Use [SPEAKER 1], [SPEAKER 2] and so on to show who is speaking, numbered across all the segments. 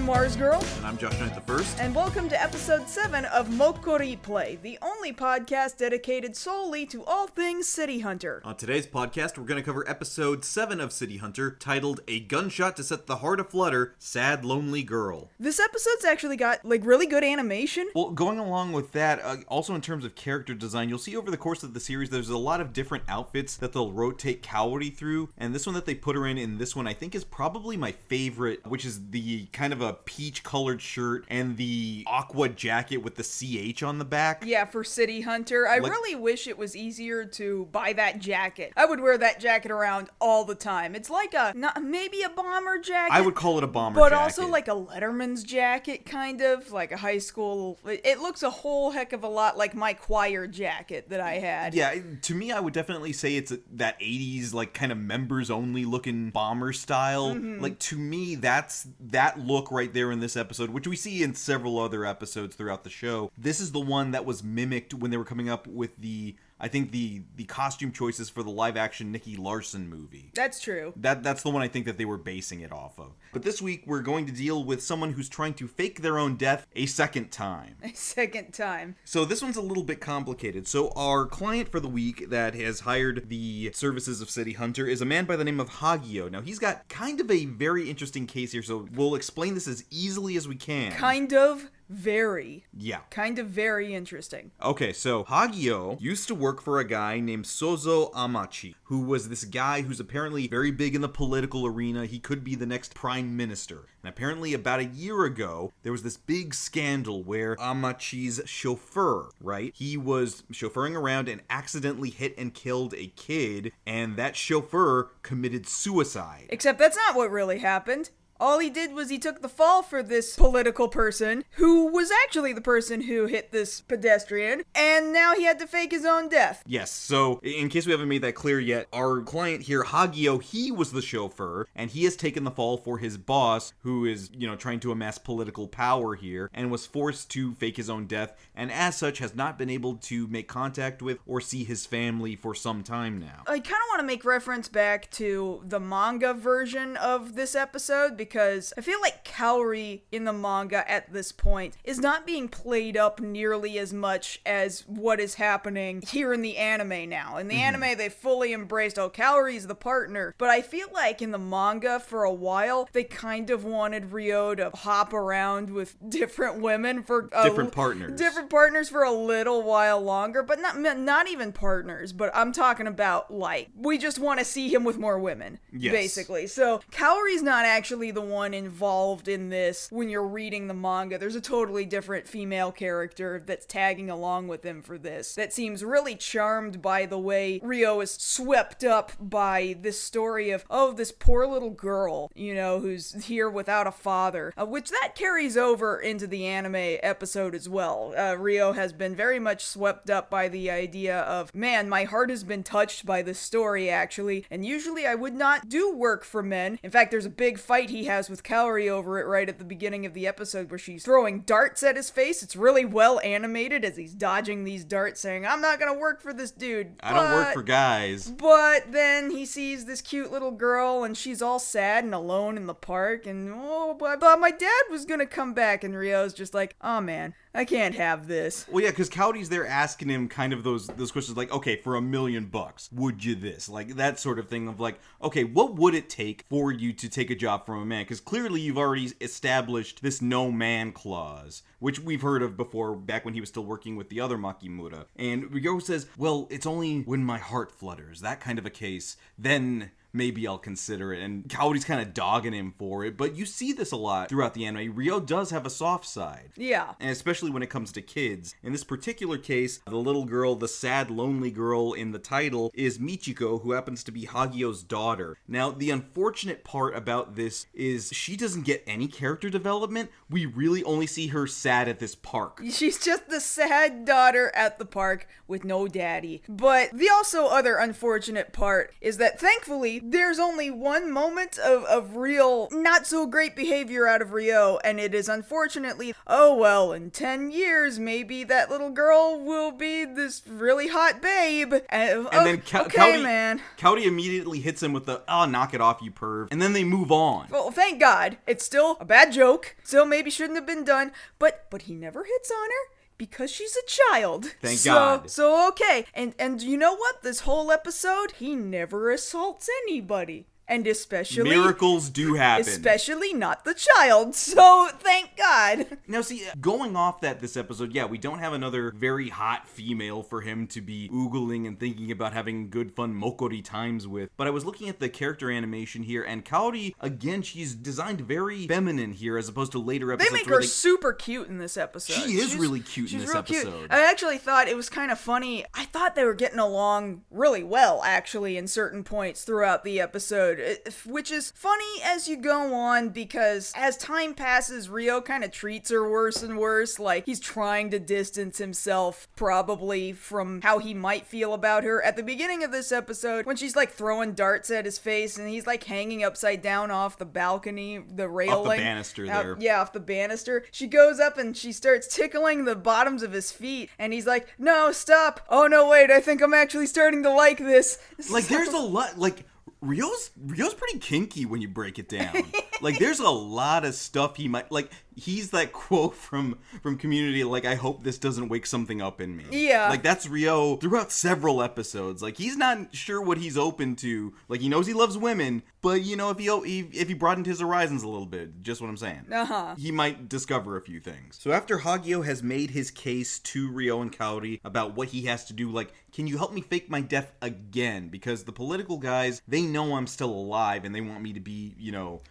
[SPEAKER 1] MarzGurl.
[SPEAKER 2] And I'm JoshKnightTheFirst.
[SPEAKER 1] And welcome to episode 7 of MokkoriPlay, the only podcast dedicated solely to all things City Hunter.
[SPEAKER 2] On today's podcast, we're going to cover episode 7 of City Hunter, titled A Gunshot to Set the Heart Aflutter, Sad Lonely Girl.
[SPEAKER 1] This episode's actually got, really good animation.
[SPEAKER 2] Well, going along with that, also in terms of character design, you'll see over the course of the series, there's a lot of different outfits that they'll rotate Kaori through, and this one that they put her in this one, I think is probably my favorite, which is the kind of a peach-colored shirt and the aqua jacket with the CH on the back.
[SPEAKER 1] Yeah, for City Hunter. I really wish it was easier to buy that jacket. I would wear that jacket around all the time. It's like maybe a bomber jacket.
[SPEAKER 2] I would call it a bomber
[SPEAKER 1] jacket.
[SPEAKER 2] But
[SPEAKER 1] also like a Letterman's jacket, kind of, like a high school. It looks a whole heck of a lot like my choir jacket that I had.
[SPEAKER 2] Yeah, to me, I would definitely say it's that 80s, like, kind of members-only looking bomber style. Mm-hmm. Like, to me, that's that look right there in this episode, which we see in several other episodes throughout the show. This is the one that was mimicked when they were coming up with the costume choices for the live-action Nicky Larson movie.
[SPEAKER 1] That's true.
[SPEAKER 2] That's the one I think that they were basing it off of. But this week, we're going to deal with someone who's trying to fake their own death a second time.
[SPEAKER 1] A second time.
[SPEAKER 2] So this one's a little bit complicated. So our client for the week that has hired the services of City Hunter is a man by the name of Hagio. Now, he's got kind of a very interesting case here, so we'll explain this as easily as we can.
[SPEAKER 1] Kind of very interesting.
[SPEAKER 2] Okay, so Hagio used to work for a guy named Sozo Amachi, who was this guy who's apparently very big in the political arena. He could be the next prime minister. And apparently about a year ago, there was this big scandal where Amachi's chauffeur, right? He was chauffeuring around and accidentally hit and killed a kid, and that chauffeur committed suicide.
[SPEAKER 1] Except that's not what really happened. All he did was he took the fall for this political person, who was actually the person who hit this pedestrian, and now he had to fake his own death.
[SPEAKER 2] Yes, so in case we haven't made that clear yet, our client here, Hagio, he was the chauffeur, and he has taken the fall for his boss, who is, trying to amass political power here, and was forced to fake his own death, and as such has not been able to make contact with or see his family for some time now.
[SPEAKER 1] I kind of want to make reference back to the manga version of this episode, because I feel like Kaori in the manga at this point is not being played up nearly as much as what is happening here in the anime now. In the anime, they fully embraced, Kaori's the partner. But I feel like in the manga, for a while, they kind of wanted Ryo to hop around with different women for...
[SPEAKER 2] different partners.
[SPEAKER 1] Different partners for a little while longer, but not even partners. But I'm talking about, we just want to see him with more women, basically. So Kaori's not actually the one involved in this when you're reading the manga. There's a totally different female character that's tagging along with him for this that seems really charmed by the way Ryo is swept up by this story of, this poor little girl, who's here without a father, which that carries over into the anime episode as well. Ryo has been very much swept up by the idea of, man, my heart has been touched by this story, actually, and usually I would not do work for men. In fact, there's a big fight he has with Kaori over it right at the beginning of the episode where she's throwing darts at his face. It's really well animated as he's dodging these darts, saying, I'm not gonna work for this dude.
[SPEAKER 2] I don't work for guys.
[SPEAKER 1] But then he sees this cute little girl and she's all sad and alone in the park, and I thought my dad was gonna come back, and Ryo's just like, oh man, I can't have this.
[SPEAKER 2] Well, yeah, because Kaori's there asking him kind of those questions like, okay, for $1 million, would you this? Like, that sort of thing of like, okay, what would it take for you to take a job from a man? Because clearly you've already established this no man clause, which we've heard of before back when he was still working with the other Makimura. And Ryo says, well, it's only when my heart flutters, that kind of a case, then maybe I'll consider it. And Kaori's kind of dogging him for it, but you see this a lot throughout the anime. Ryo does have a soft side.
[SPEAKER 1] Yeah.
[SPEAKER 2] And especially when it comes to kids. In this particular case, the little girl, the sad, lonely girl in the title, is Michiko, who happens to be Hagio's daughter. Now, the unfortunate part about this is she doesn't get any character development. We really only see her sad at this park.
[SPEAKER 1] She's just the sad daughter at the park with no daddy. But the also other unfortunate part is that thankfully unfortunately, there's only one moment of real not so great behavior out of Ryo, and it is unfortunately, oh well, in 10 years, maybe that little girl will be this really hot babe. And then
[SPEAKER 2] Cowdy immediately hits him with the, oh, knock it off, you perv. And then they move on.
[SPEAKER 1] Well, thank God. It's still a bad joke. Still maybe shouldn't have been done. But he never hits on her because she's a child.
[SPEAKER 2] Thank God.
[SPEAKER 1] So okay. And you know what? This whole episode, he never assaults anybody. And especially...
[SPEAKER 2] miracles do happen.
[SPEAKER 1] Especially not the child. So, thank God.
[SPEAKER 2] Now, see, going off this episode, yeah, we don't have another very hot female for him to be oogling and thinking about having good, fun Mokkori times with. But I was looking at the character animation here, and Kaori, again, she's designed very feminine here as opposed to later episodes.
[SPEAKER 1] They make her super cute in this episode.
[SPEAKER 2] She's really cute in this episode.
[SPEAKER 1] Cute. I actually thought it was kind of funny. I thought they were getting along really well, actually, in certain points throughout the episode. Which is funny as you go on, because as time passes, Ryo kind of treats her worse and worse. Like, he's trying to distance himself probably from how he might feel about her. At the beginning of this episode, when she's like throwing darts at his face and he's like hanging upside down off the balcony, the railing.
[SPEAKER 2] Off the banister there.
[SPEAKER 1] Yeah, off the banister. She goes up and she starts tickling the bottoms of his feet, and he's like, no, stop. Oh no, wait, I think I'm actually starting to like this.
[SPEAKER 2] Like, there's a lot, like... Ryo's pretty kinky when you break it down. Like, there's a lot of stuff he might, like, he's that quote from Community, like, I hope this doesn't wake something up in me.
[SPEAKER 1] Yeah.
[SPEAKER 2] Like, that's Ryo throughout several episodes. Like, he's not sure what he's open to. Like, he knows he loves women, but, you know, if he broadened his horizons a little bit, just what I'm saying.
[SPEAKER 1] Uh-huh.
[SPEAKER 2] He might discover a few things. So after Hagio has made his case to Ryo and Kaori about what he has to do, like, can you help me fake my death again? Because the political guys, they know I'm still alive, and they want me to be, you know,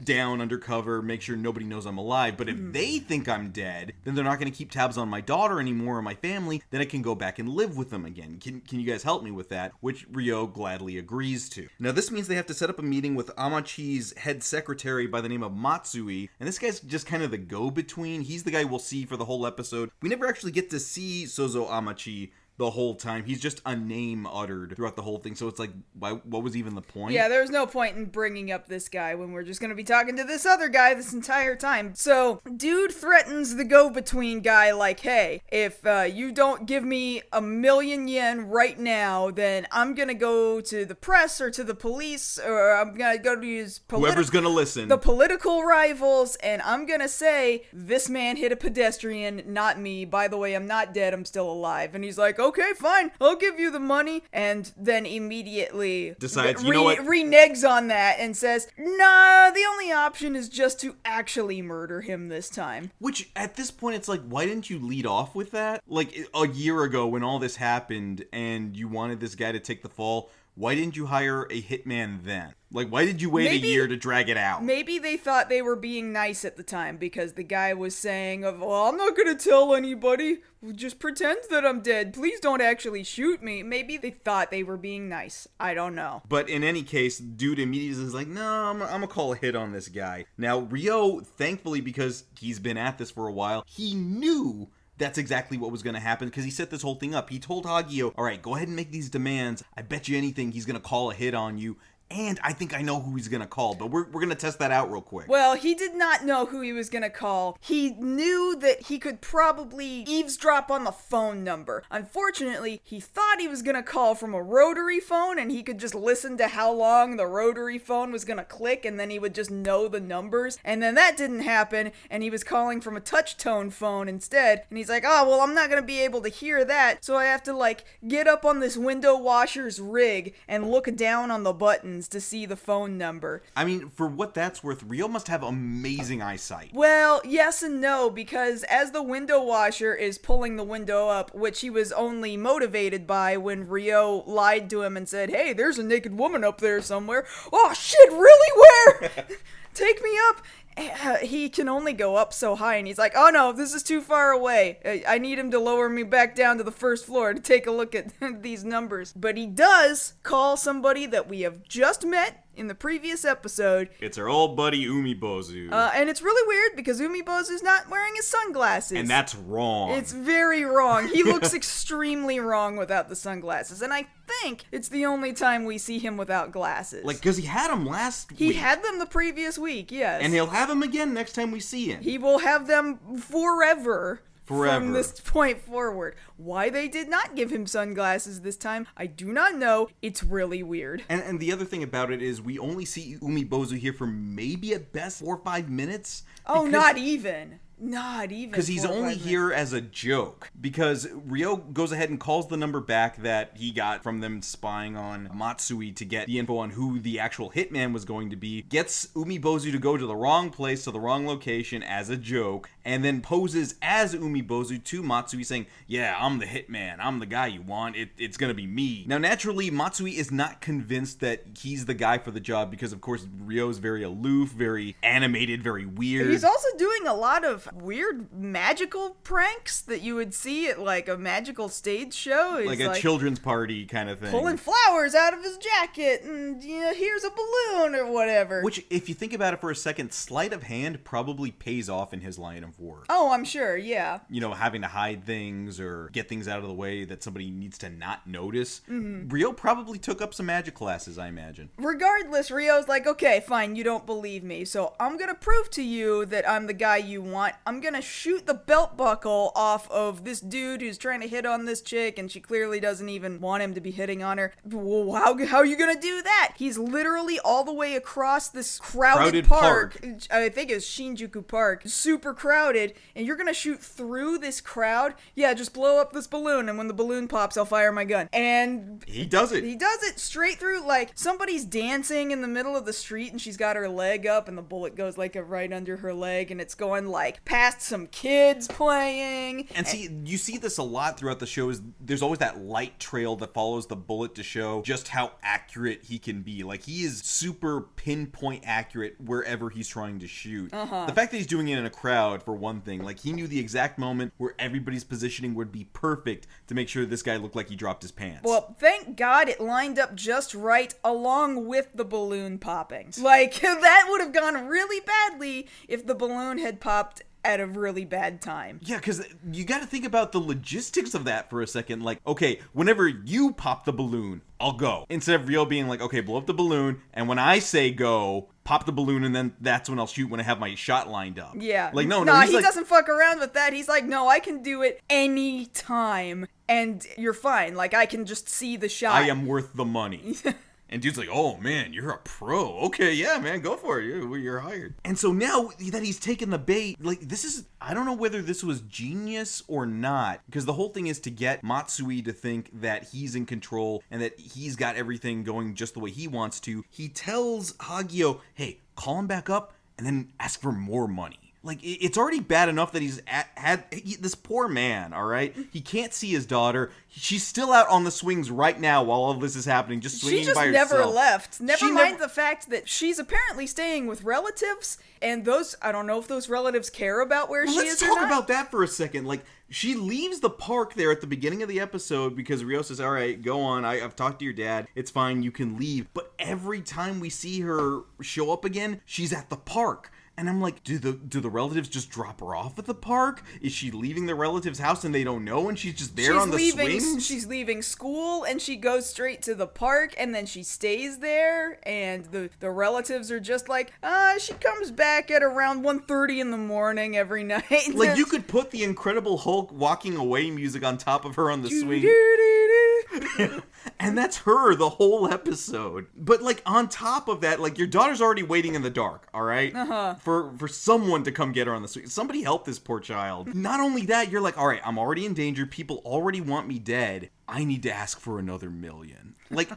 [SPEAKER 2] down undercover, make sure nobody knows I'm alive. But if they think I'm dead, then they're not going to keep tabs on my daughter anymore or my family. Then I can go back and live with them again. Can you guys help me with that? Which Ryo gladly agrees to. Now, this means they have to set up a meeting with Amachi's head secretary by the name of Matsui. And this guy's just kind of the go-between. He's the guy we'll see for the whole episode. We never actually get to see Sozo Amachi the whole time. He's just a name uttered throughout the whole thing. So it's like, what was even the point?
[SPEAKER 1] Yeah, there's no point in bringing up this guy when we're just going to be talking to this other guy this entire time. So, dude threatens the go-between guy like, hey, if you don't give me 1,000,000 yen right now, then I'm going to go to the press or to the police, or I'm going to go to his
[SPEAKER 2] whoever's going to listen.
[SPEAKER 1] The political rivals, and I'm going to say, this man hit a pedestrian, not me. By the way, I'm not dead, I'm still alive. And he's like, okay, fine, I'll give you the money. And then immediately
[SPEAKER 2] decides, you know what?
[SPEAKER 1] Reneges on that and says, nah, the only option is just to actually murder him this time.
[SPEAKER 2] Which, at this point, it's like, why didn't you lead off with that? Like, a year ago when all this happened and you wanted this guy to take the fall, why didn't you hire a hitman then? Like, why did you wait a year to drag it out?
[SPEAKER 1] Maybe they thought they were being nice at the time because the guy was saying, well, I'm not going to tell anybody. Just pretend that I'm dead. Please don't actually shoot me. Maybe they thought they were being nice. I don't know.
[SPEAKER 2] But in any case, dude immediately is like, no, I'm going to call a hit on this guy. Now, Ryo, thankfully, because he's been at this for a while, he knew that's exactly what was going to happen because he set this whole thing up. He told Hagio, all right, go ahead and make these demands. I bet you anything he's going to call a hit on you. And I think I know who he's going to call, but we're going to test that out real quick.
[SPEAKER 1] Well, he did not know who he was going to call. He knew that he could probably eavesdrop on the phone number. Unfortunately, he thought he was going to call from a rotary phone, and he could just listen to how long the rotary phone was going to click, and then he would just know the numbers. And then that didn't happen, and he was calling from a touch-tone phone instead. And he's like, oh, well, I'm not going to be able to hear that, so I have to, like, get up on this window washer's rig and look down on the buttons to see the phone number.
[SPEAKER 2] I mean, for what that's worth, Ryo must have amazing eyesight.
[SPEAKER 1] Well, yes and no, because as the window washer is pulling the window up, which he was only motivated by when Ryo lied to him and said, hey, there's a naked woman up there somewhere. Oh, shit, really? Where? Take me up. He can only go up so high, and he's like, oh no, this is too far away. I need him to lower me back down to the first floor to take a look at these numbers. But he does call somebody that we have just met in the previous episode.
[SPEAKER 2] It's our old buddy Umibozu.
[SPEAKER 1] And it's really weird because Umibozu's not wearing his sunglasses.
[SPEAKER 2] And that's wrong.
[SPEAKER 1] It's very wrong. He looks extremely wrong without the sunglasses. And I think it's the only time we see him without glasses.
[SPEAKER 2] Like, because he had them last week.
[SPEAKER 1] He had them the previous week, yes.
[SPEAKER 2] And he'll have them again next time we see him.
[SPEAKER 1] He will have them forever. From this point forward. Why they did not give him sunglasses this time, I do not know. It's really weird.
[SPEAKER 2] And the other thing about it is we only see Umibozu here for maybe at best 4 or 5 minutes.
[SPEAKER 1] Oh, not even. Not even.
[SPEAKER 2] Because he's only here as a joke. Because Ryo goes ahead and calls the number back that he got from them spying on Matsui to get the info on who the actual hitman was going to be. Gets Umibozu to go to the wrong place, to the wrong location as a joke. And then poses as Umibozu to Matsui saying, yeah, I'm the hitman. I'm the guy you want. It's going to be me. Now, naturally, Matsui is not convinced that he's the guy for the job because, of course, Ryo's very aloof, very animated, very weird.
[SPEAKER 1] He's also doing a lot of weird magical pranks that you would see at like a magical stage show. He's
[SPEAKER 2] like a children's party kind of thing.
[SPEAKER 1] Pulling flowers out of his jacket and here's a balloon or whatever.
[SPEAKER 2] Which, if you think about it for a second, sleight of hand probably pays off in his line of work.
[SPEAKER 1] Oh, I'm sure, yeah.
[SPEAKER 2] You know, having to hide things or get things out of the way that somebody needs to not notice. Mm-hmm. Ryo probably took up some magic classes, I imagine.
[SPEAKER 1] Regardless, Ryo's like, okay, fine, you don't believe me, so I'm gonna prove to you that I'm the guy you want. I'm gonna shoot the belt buckle off of this dude who's trying to hit on this chick, and she clearly doesn't even want him to be hitting on her. Well, how are you gonna do that? He's literally all the way across this crowded park. I think it's Shinjuku Park. Super crowded, and you're gonna shoot through this crowd? Yeah, just blow up this balloon, and when the balloon pops, I'll fire my gun. And
[SPEAKER 2] he does it.
[SPEAKER 1] He does it straight through, like somebody's dancing in the middle of the street, and she's got her leg up, and the bullet goes like right under her leg, and it's going like past some kids playing.
[SPEAKER 2] And see, you see this a lot throughout the show, is there's always that light trail that follows the bullet to show just how accurate he can be. Like, he is super pinpoint accurate wherever he's trying to shoot. The fact that he's doing it in a crowd, for one thing, like, he knew the exact moment where everybody's positioning would be perfect to make sure this guy looked like he dropped his pants.
[SPEAKER 1] Well, thank God it lined up just right along with the balloon popping. Like, that would have gone really badly if the balloon had popped at a really bad time.
[SPEAKER 2] Yeah, because you got to think about the logistics of that for a second. Like, okay, whenever you pop the balloon, I'll go. Instead of Ryo being like, okay, blow up the balloon, and when I say go, pop the balloon, and then that's when I'll shoot when I have my shot lined up.
[SPEAKER 1] Yeah.
[SPEAKER 2] Like, no,
[SPEAKER 1] he like, doesn't fuck around with that. He's like, no, I can do it any time, and you're fine. Like, I can just see the shot.
[SPEAKER 2] I am worth the money. And dude's like, oh, man, you're a pro. Okay, yeah, man, go for it. You're hired. And so now that he's taken the bait, like, this is, I don't know whether this was genius or not, because the whole thing is to get Matsui to think that he's in control and that he's got everything going just the way he wants to. He tells Hagio, hey, call him back up and then ask for more money. Like, it's already bad enough that he's had this poor man, all right? He can't see his daughter. She's still out on the swings right now while all this is happening, just swinging by herself. She just
[SPEAKER 1] never left. Never mind the fact that she's apparently staying with relatives, and those, I don't know if those relatives care about where she is or not.
[SPEAKER 2] Let's talk about that for a second. Like, she leaves the park there at the beginning of the episode because Ryo says, all right, go on. I've talked to your dad. It's fine. You can leave. But every time we see her show up again, she's at the park. And I'm like, do the relatives just drop her off at the park? Is she leaving the relative's house and they don't know and she's just there on the swings?
[SPEAKER 1] She's leaving school and she goes straight to the park and then she stays there and the relatives are just like, she comes back at around 1:30 in the morning every night.
[SPEAKER 2] Like, you could put the Incredible Hulk walking away music on top of her on the swing. And that's her the whole episode. But, like, on top of that, like, your daughter's already waiting in the dark, all right? For someone to come get her on the swing. Somebody help this poor child. Not only that, you're like, all right, I'm already in danger. People already want me dead. I need to ask for another $1 million. Like,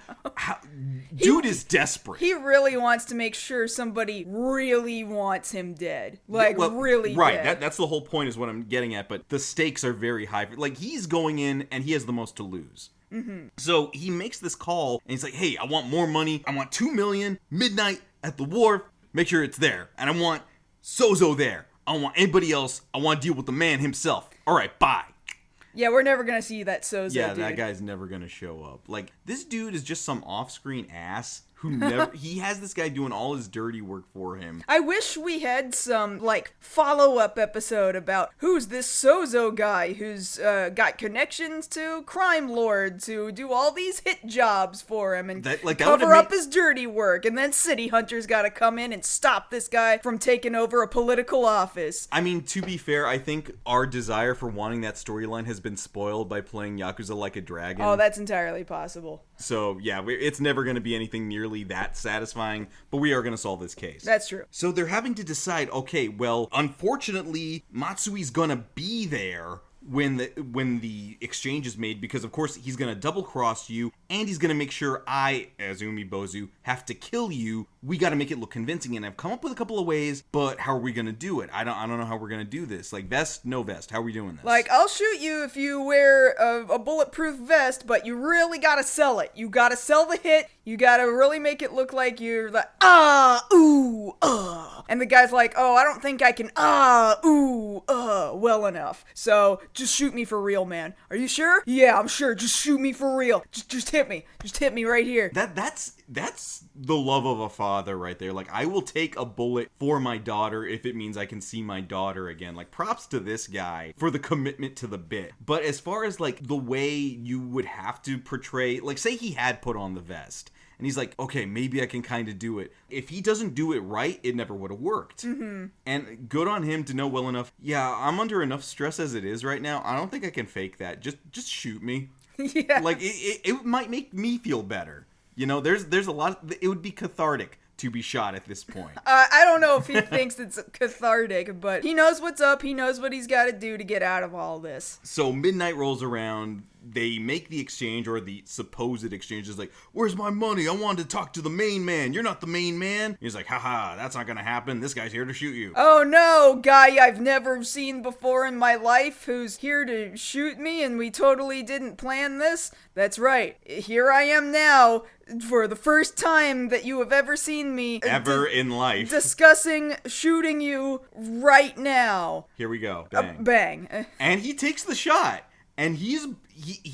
[SPEAKER 2] dude is desperate.
[SPEAKER 1] He really wants to make sure somebody really wants him dead. Like, really
[SPEAKER 2] right,
[SPEAKER 1] dead.
[SPEAKER 2] That's the whole point is what I'm getting at. But the stakes are very high. Like, he's going in and he has the most to lose. Mm-hmm. So he makes this call and he's like, hey, I want more money. I want $2 million, midnight at the wharf. Make sure it's there. And I want Sozo there. I don't want anybody else. I want to deal with the man himself. All right, bye.
[SPEAKER 1] Yeah, we're never going to see that Sozo
[SPEAKER 2] Yeah,
[SPEAKER 1] dude.
[SPEAKER 2] that guy's never going to show up. Like, this dude is just some off-screen ass who never... He has this guy doing all his dirty work for him.
[SPEAKER 1] I wish we had some, follow-up episode about who's this Sozo guy who's got connections to crime lords who do all these hit jobs for him and cover up his dirty work, and then City Hunter's gotta come in and stop this guy from taking over a political office.
[SPEAKER 2] I mean, to be fair, I think our desire for wanting that storyline has been spoiled by playing Yakuza Like a Dragon.
[SPEAKER 1] Oh, that's entirely possible.
[SPEAKER 2] So, yeah, it's never going to be anything nearly that satisfying, but we are going to solve this case.
[SPEAKER 1] That's true.
[SPEAKER 2] So they're having to decide, okay, well, unfortunately, Matsui's going to be there when the exchange is made, because of course he's going to double cross you, and he's going to make sure I, Azumi Bozu, have to kill you. We got to make it look convincing, and I've come up with a couple of ways, but how are we going to do it? I don't know how we're going to do this. Vest, no vest. How are we doing this?
[SPEAKER 1] I'll shoot you if you wear a bulletproof vest, but you really got to sell it. You got to sell the hit. You got to really make it look like you're and the guy's like, oh, I don't think I can well enough. So just shoot me for real, man. Are you sure? Yeah, I'm sure. Just shoot me for real. Just hit me. Just hit me right here.
[SPEAKER 2] That's the love of a father right there. I will take a bullet for my daughter if it means I can see my daughter again. Props to this guy for the commitment to the bit. But as far as the way you would have to portray, say he had put on the vest, and he's like, okay, maybe I can kind of do it. If he doesn't do it right, it never would have worked.
[SPEAKER 1] Mm-hmm.
[SPEAKER 2] And good on him to know well enough, yeah, I'm under enough stress as it is right now. I don't think I can fake that. Just shoot me.
[SPEAKER 1] Yeah.
[SPEAKER 2] It might make me feel better. There's a lot it would be cathartic to be shot at this point.
[SPEAKER 1] I don't know if he thinks it's cathartic, but he knows what's up. He knows what he's got to do to get out of all this.
[SPEAKER 2] So midnight rolls around. They make the exchange, or the supposed exchange is where's my money? I wanted to talk to the main man. You're not the main man. He's like, haha, that's not gonna happen. This guy's here to shoot you.
[SPEAKER 1] Oh no, guy I've never seen before in my life who's here to shoot me, and we totally didn't plan this. That's right. Here I am now, for the first time that you have ever seen me
[SPEAKER 2] ever in life,
[SPEAKER 1] discussing shooting you right now.
[SPEAKER 2] Here we go. Bang.
[SPEAKER 1] Bang.
[SPEAKER 2] And he takes the shot. And he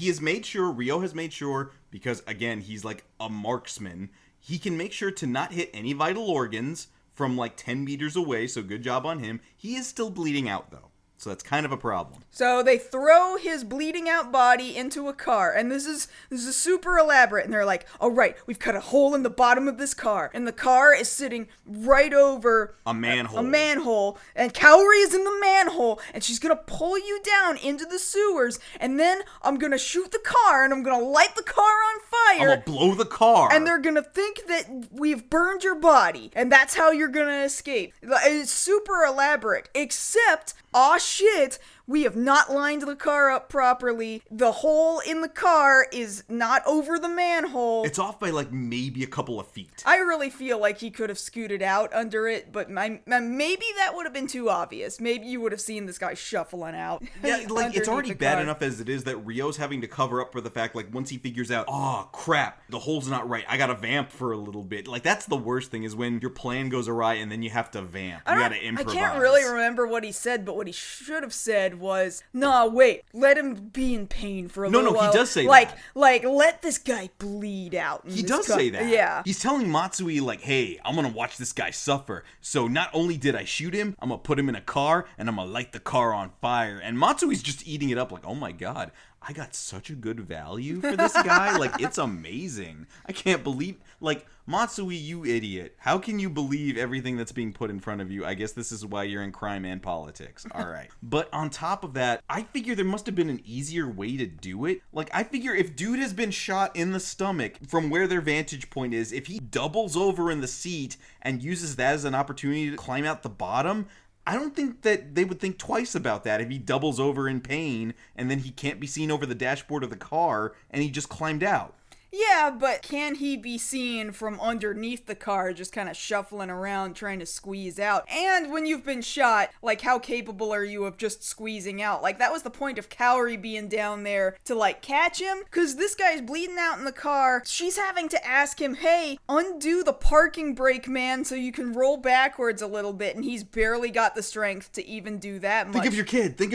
[SPEAKER 2] has made sure, Ryo has made sure, because again, he's a marksman, he can make sure to not hit any vital organs from 10 meters away, so good job on him. He is still bleeding out though. So that's kind of a problem.
[SPEAKER 1] So they throw his bleeding out body into a car, and this is super elaborate, and they're like, all right, we've cut a hole in the bottom of this car, and the car is sitting right over
[SPEAKER 2] a manhole.
[SPEAKER 1] And Kaori is in the manhole, and she's gonna pull you down into the sewers, and then I'm gonna shoot the car, and I'm gonna light the car on fire.
[SPEAKER 2] I'm gonna blow the car.
[SPEAKER 1] And they're gonna think that we've burned your body, and that's how you're gonna escape. It's super elaborate, except, aw shit, we have not lined the car up properly. The hole in the car is not over the manhole.
[SPEAKER 2] It's off by maybe a couple of feet.
[SPEAKER 1] I really feel like he could have scooted out under it, but maybe that would have been too obvious. Maybe you would have seen this guy shuffling out.
[SPEAKER 2] Yeah, it's already bad enough as it is that Ryo's having to cover up for the fact, once he figures out, oh crap, the hole's not right, I gotta vamp for a little bit. That's the worst thing, is when your plan goes awry and then you have to vamp. You gotta improvise.
[SPEAKER 1] I can't really remember what he said, but what he should have said was, nah, wait, let him be in pain for a little while.
[SPEAKER 2] No, he does say that.
[SPEAKER 1] Let this guy bleed out.
[SPEAKER 2] He does say that.
[SPEAKER 1] Yeah.
[SPEAKER 2] He's telling Matsui, hey, I'm gonna watch this guy suffer. So not only did I shoot him, I'm gonna put him in a car, and I'm gonna light the car on fire. And Matsui's just eating it up oh my god, I got such a good value for this guy. It's amazing. I can't believe, Matsui, you idiot. How can you believe everything that's being put in front of you? I guess this is why you're in crime and politics. All right. But on top of that, I figure there must have been an easier way to do it. I figure if dude has been shot in the stomach, from where their vantage point is, if he doubles over in the seat and uses that as an opportunity to climb out the bottom, I don't think that they would think twice about that if he doubles over in pain and then he can't be seen over the dashboard of the car and he just climbed out.
[SPEAKER 1] Yeah, but can he be seen from underneath the car just kind of shuffling around trying to squeeze out? And when you've been shot, how capable are you of just squeezing out? That was the point of Kaori being down there to catch him, because this guy's bleeding out in the car. She's having to ask him, hey, undo the parking brake, man, so you can roll backwards a little bit, and he's barely got the strength to even do that much.
[SPEAKER 2] Think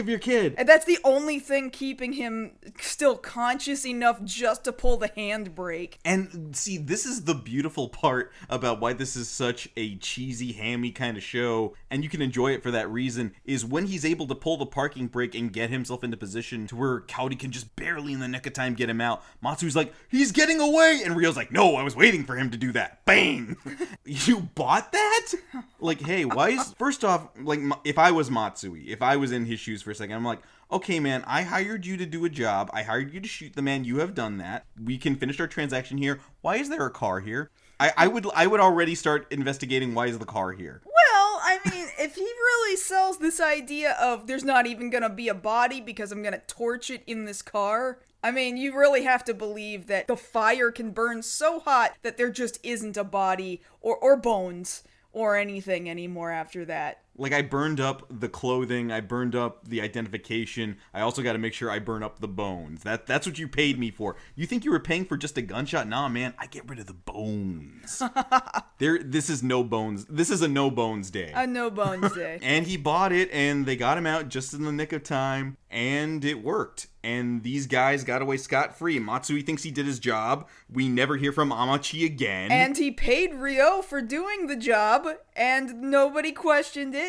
[SPEAKER 2] of your kid.
[SPEAKER 1] And that's the only thing keeping him still conscious enough just to pull the handle handbrake.
[SPEAKER 2] And see, this is the beautiful part about why this is such a cheesy, hammy kind of show, and you can enjoy it for that reason, is when he's able to pull the parking brake and get himself into position to where Kaori can just barely in the nick of time get him out. Matsui's like, he's getting away! And Ryo's like, no, I was waiting for him to do that. Bang! You bought that? Like, hey, why is... First off, like, if I was Matsui, if I was in his shoes for a second, I'm like, okay, man, I hired you to do a job. I hired you to shoot the man. You have done that. We can finish our transaction here. Why is there a car here? I would already start investigating why is the car here.
[SPEAKER 1] Well, I mean, if he really sells this idea of there's not even going to be a body because I'm going to torch it in this car, I mean, you really have to believe that the fire can burn so hot that there just isn't a body or bones or anything anymore after that.
[SPEAKER 2] Like, I burned up the clothing, I burned up the identification, I also got to make sure I burn up the bones. That's what you paid me for. You think you were paying for just a gunshot? Nah, man, I get rid of the bones. This is no bones. This is a no bones day.
[SPEAKER 1] A no bones day.
[SPEAKER 2] And he bought it, and they got him out just in the nick of time, and it worked. And these guys got away scot-free. Matsui thinks he did his job. We never hear from Amachi again.
[SPEAKER 1] And he paid Ryo for doing the job, and nobody questioned it.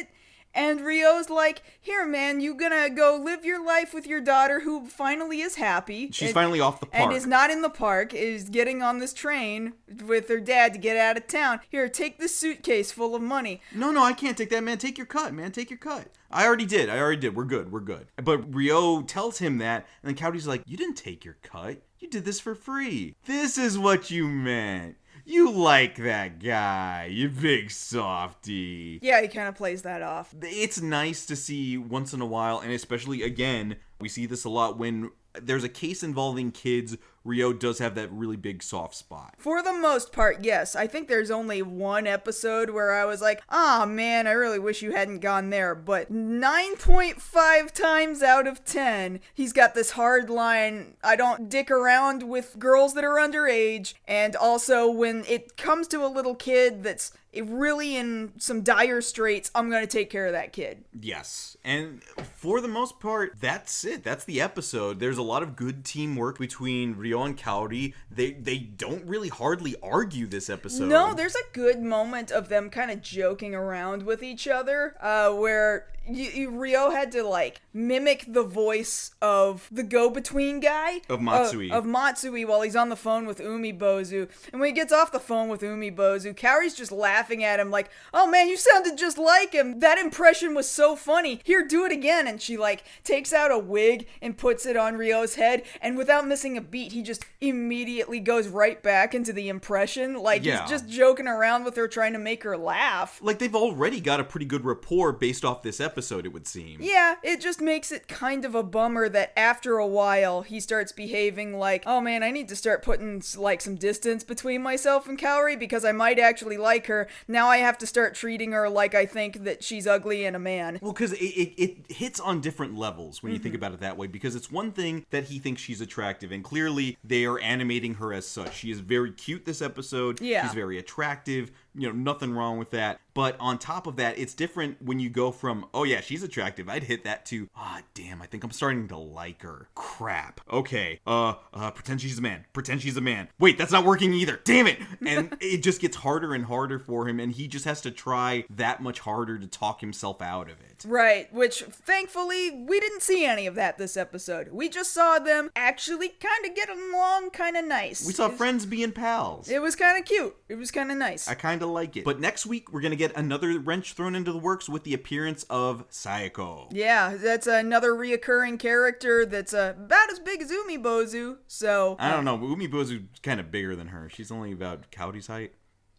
[SPEAKER 1] And Ryo's like, here, man, you gonna go live your life with your daughter who finally is happy.
[SPEAKER 2] She's finally off the park.
[SPEAKER 1] And is not in the park, is getting on this train with her dad to get out of town. Here, take this suitcase full of money.
[SPEAKER 2] No, I can't take that, man. Take your cut, man. Take your cut. I already did. We're good. But Ryo tells him that, and then Kaori's like, you didn't take your cut. You did this for free. This is what you meant. You like that guy, you big softy.
[SPEAKER 1] Yeah, he kind of plays that off.
[SPEAKER 2] It's nice to see once in a while, and especially, again, we see this a lot when there's a case involving kids. Ryo does have that really big soft spot.
[SPEAKER 1] For the most part, yes. I think there's only one episode where I was like, man, I really wish you hadn't gone there. But 9.5 times out of 10, he's got this hard line. I don't dick around with girls that are underage. And also when it comes to a little kid that's really in some dire straits, I'm going to take care of that kid.
[SPEAKER 2] Yes. And for the most part, that's it. That's the episode. There's a lot of good teamwork between Ryo and Kaori. They don't really hardly argue this episode.
[SPEAKER 1] No, there's a good moment of them kind of joking around with each other, where Ryo had to, like, mimic the voice of the go-between guy.
[SPEAKER 2] Of Matsui.
[SPEAKER 1] Of Matsui while he's on the phone with Umibozu. And when he gets off the phone with Umibozu, Kaori's just laughing at him like, oh man, you sounded just like him. That impression was so funny. Here, do it again. And she, like, takes out a wig and puts it on Ryo's head. And without missing a beat, he just immediately goes right back into the impression. Like, he's just joking around with her, trying to make her laugh.
[SPEAKER 2] Like, they've already got a pretty good rapport based off this episode, it would seem.
[SPEAKER 1] Yeah, it just makes it kind of a bummer that after a while he starts behaving like, oh man, I need to start putting like some distance between myself and Kaori because I might actually like her. Now I have to start treating her like I think that she's ugly and a man.
[SPEAKER 2] Well, because it hits on different levels when you think about it that way, because it's one thing that he thinks she's attractive, and clearly they are animating her as such. She is very cute this episode.
[SPEAKER 1] Yeah.
[SPEAKER 2] She's very attractive. Nothing wrong with that. But on top of that, it's different when you go from, oh yeah, she's attractive, I'd hit that, to, damn, I think I'm starting to like her. Crap. Okay. Pretend she's a man. Pretend she's a man. Wait, that's not working either. Damn it. And it just gets harder and harder for him, and he just has to try that much harder to talk himself out of it.
[SPEAKER 1] Right, which thankfully we didn't see any of that this episode. We just saw them actually kind of getting along kind of nice.
[SPEAKER 2] We saw friends being pals.
[SPEAKER 1] It was kind of cute. It was kind of nice.
[SPEAKER 2] I kind of like it. But next week, we're going to get another wrench thrown into the works with the appearance of Sayako.
[SPEAKER 1] Yeah, that's another reoccurring character that's about as big as Umibozu, so...
[SPEAKER 2] I don't know, Umibozu's kind of bigger than her. She's only about Kaori's height.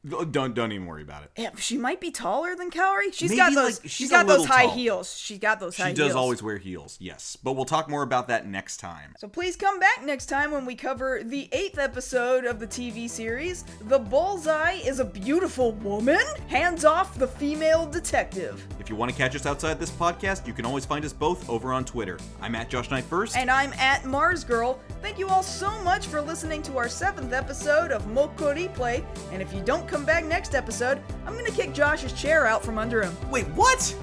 [SPEAKER 2] Don't even worry about it.
[SPEAKER 1] Yeah, she might be taller than Kaori. She's
[SPEAKER 2] Maybe
[SPEAKER 1] got those.
[SPEAKER 2] Like,
[SPEAKER 1] she's got those high heels. She's got those high heels.
[SPEAKER 2] She does always wear heels. Yes, but we'll talk more about that next time.
[SPEAKER 1] So please come back next time when we cover the 8th episode of the TV series. The Bullseye is a beautiful woman. Hands off the female detective.
[SPEAKER 2] If you want to catch us outside this podcast, you can always find us both over on Twitter. I'm at JoshKnightTheFirst.
[SPEAKER 1] And I'm at MarzGurl. Thank you all so much for listening to our 7th episode of MokkoriPlay. And if you don't come back next episode, I'm gonna kick Josh's chair out from under him.
[SPEAKER 2] Wait, what?